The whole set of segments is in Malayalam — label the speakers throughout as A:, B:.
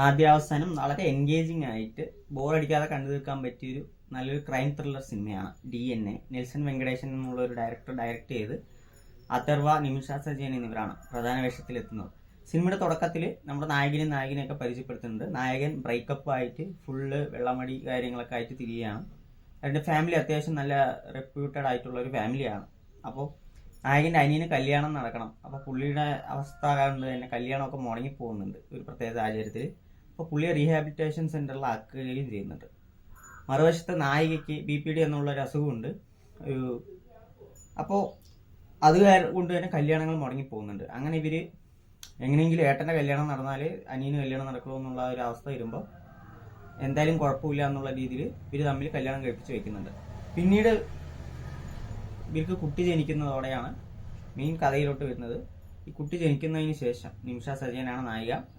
A: ആദ്യാവസാനം വളരെ എൻഗേജിങ് ആയിട്ട് ബോറടിക്കാതെ കണ്ടു തീർക്കാൻ പറ്റിയൊരു നല്ലൊരു ക്രൈം ത്രില്ലർ സിനിമയാണ് DNA. നെൽസൺ വെങ്കടേശൻ എന്നുള്ള ഒരു ഡയറക്ടർ ഡയറക്റ്റ് ചെയ്ത് അഥർവ, നിമിഷ സജയൻ എന്നിവരാണ് പ്രധാന വേഷത്തിലെത്തുന്നത്. സിനിമയുടെ തുടക്കത്തിൽ നമ്മുടെ നായകനെയൊക്കെ പരിചയപ്പെടുത്തുന്നുണ്ട്. നായകൻ ബ്രേക്കപ്പ് ആയിട്ട് ഫുള്ള് വെള്ളമടി കാര്യങ്ങളൊക്കെ ആയിട്ട് തിരികെയാണ്. അവരുടെ ഫാമിലി അത്യാവശ്യം നല്ല റെപ്യൂട്ടഡ് ആയിട്ടുള്ള ഒരു ഫാമിലിയാണ്. അപ്പോൾ നായകൻ്റെ അനിയന് കല്യാണം നടക്കണം. അപ്പോൾ പുള്ളിയുടെ അവസ്ഥ കൊണ്ട് തന്നെ കല്യാണമൊക്കെ മുടങ്ങി പോകുന്നുണ്ട് ഒരു പ്രത്യേക സാഹചര്യത്തിൽ. അപ്പോൾ പുള്ളിയെ റീഹാബിലിറ്റേഷൻ സെൻ്ററിൽ ആക്കുകയും ചെയ്യുന്നുണ്ട്. മറുവശത്ത് നായികയ്ക്ക് BPD എന്നുള്ളൊരു അസുഖമുണ്ട്. അപ്പോൾ അത് കൊണ്ട് തന്നെ കല്യാണങ്ങൾ മുടങ്ങി പോകുന്നുണ്ട്. അങ്ങനെ ഇവർ എങ്ങനെയെങ്കിലും ഏട്ടൻ്റെ കല്യാണം നടന്നാൽ അനിയന് കല്യാണം നടക്കണോ എന്നുള്ള ഒരു അവസ്ഥ വരുമ്പോൾ എന്തായാലും കുഴപ്പമില്ല എന്നുള്ള രീതിയിൽ ഇവർ തമ്മിൽ കല്യാണം കഴിപ്പിച്ച് വയ്ക്കുന്നുണ്ട്. പിന്നീട് ഇവർക്ക് കുട്ടി ജനിക്കുന്നതോടെയാണ് മെയിൻ കഥയിലോട്ട് വരുന്നത്. ഈ കുട്ടി ജനിക്കുന്നതിന് ശേഷം നിമിഷ സജയനാണ്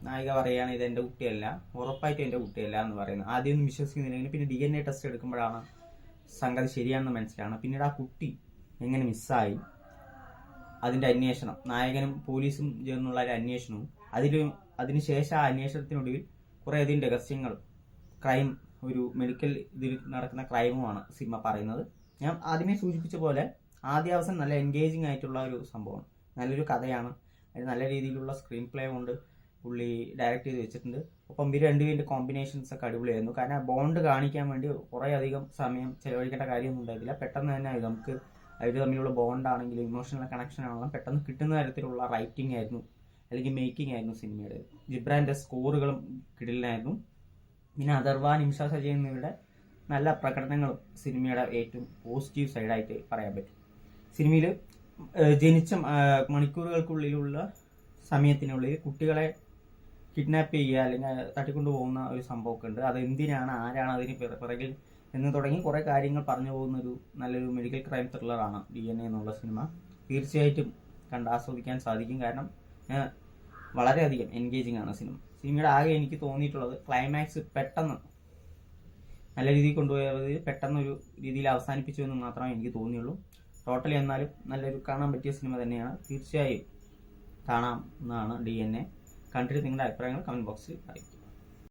A: നായിക പറയുകയാണ് ഇത് എൻ്റെ കുട്ടിയല്ല, ഉറപ്പായിട്ടും എൻ്റെ കുട്ടിയല്ല എന്ന് പറയുന്നത്. ആദ്യമൊന്നും വിശ്വസിക്കുന്നില്ലെങ്കിൽ പിന്നെ DNA ടെസ്റ്റ് എടുക്കുമ്പോഴാണ് സംഗതി ശരിയാണെന്ന് മനസ്സിലാണ്. പിന്നീട് ആ കുട്ടി എങ്ങനെ മിസ്സായി അതിൻ്റെ അന്വേഷണം, നായകനും പോലീസും ചേർന്നുള്ള ഒരു അന്വേഷണവും അതിനുശേഷം ആ അന്വേഷണത്തിനൊടുവിൽ കുറേയധികം രഹസ്യങ്ങളും ക്രൈം, ഒരു മെഡിക്കൽ ഇതിൽ നടക്കുന്ന ക്രൈമുമാണ് സിനിമ പറയുന്നത്. ഞാൻ ആദ്യമേ സൂചിപ്പിച്ച പോലെ ആദ്യാവസാനം നല്ല എൻഗേജിങ് ആയിട്ടുള്ള ഒരു സംഭവമാണ്. നല്ലൊരു കഥയാണ്. അതിന് നല്ല രീതിയിലുള്ള സ്ക്രീൻ പ്ലേ കൊണ്ട് പുള്ളി ഡയറക്റ്റ് ചെയ്ത് വെച്ചിട്ടുണ്ട്. ഒപ്പം ഇവർ രണ്ടുപേരുടെ കോമ്പിനേഷൻസ് ഒക്കെ അടിപൊളിയായിരുന്നു. കാരണം ബോണ്ട് കാണിക്കാൻ വേണ്ടി കുറേ അധികം സമയം ചിലവഴിക്കേണ്ട കാര്യമൊന്നും ഉണ്ടായിട്ടില്ല. പെട്ടെന്ന് തന്നെ നമുക്ക് അവർ തമ്മിലുള്ള ബോണ്ടാണെങ്കിലും ഇമോഷണൽ കണക്ഷൻ ആണെങ്കിലും പെട്ടെന്ന് കിട്ടുന്ന തരത്തിലുള്ള റൈറ്റിംഗ് ആയിരുന്നു, അല്ലെങ്കിൽ മേക്കിംഗ് ആയിരുന്നു സിനിമയുടെ. ജിബ്രാൻ്റെ സ്കോറുകളും കിടിലനായിരുന്നു. പിന്നെ അഥർവ, നിമിഷ സജയൻ എന്നിവരുടെ നല്ല പ്രകടനങ്ങളും സിനിമയുടെ ഏറ്റവും പോസിറ്റീവ് സൈഡായിട്ട് പറയാൻ പറ്റും. സിനിമയിൽ ജനിച്ച മണിക്കൂറുകൾക്കുള്ളിലുള്ള സമയത്തിനുള്ളിൽ കുട്ടികളെ കിഡ്നാപ്പ് ചെയ്യുക അല്ലെങ്കിൽ തട്ടിക്കൊണ്ടു പോകുന്ന ഒരു സംഭവമൊക്കെ ഉണ്ട്. അത് എന്തിനാണ്, ആരാണ് അതിന് പിറകിൽ എന്ന് തുടങ്ങി കുറേ കാര്യങ്ങൾ പറഞ്ഞു പോകുന്നൊരു നല്ലൊരു മെഡിക്കൽ ക്രൈം ത്രില്ലറാണ് DNA എന്നുള്ള സിനിമ. തീർച്ചയായിട്ടും ആസ്വദിക്കാൻ സാധിക്കും. കാരണം വളരെയധികം എൻഗേജിങ് ആണ് സിനിമയുടെ ആകെ എനിക്ക് തോന്നിയിട്ടുള്ളത് ക്ലൈമാക്സ് പെട്ടെന്ന് നല്ല രീതിയിൽ കൊണ്ടുപോയത് പെട്ടെന്നൊരു രീതിയിൽ അവസാനിപ്പിച്ചു എന്ന് മാത്രമേ എനിക്ക് തോന്നിയുള്ളൂ. ടോട്ടലി എന്നാലും നല്ലൊരു കാണാൻ പറ്റിയ സിനിമ തന്നെയാണ്. തീർച്ചയായും കാണാം എന്നാണ് DNA. കണ്ടിട്ട് നിങ്ങളുടെ അഭിപ്രായങ്ങൾ കമൻറ്റ് ബോക്സിൽ അറിയിക്കും.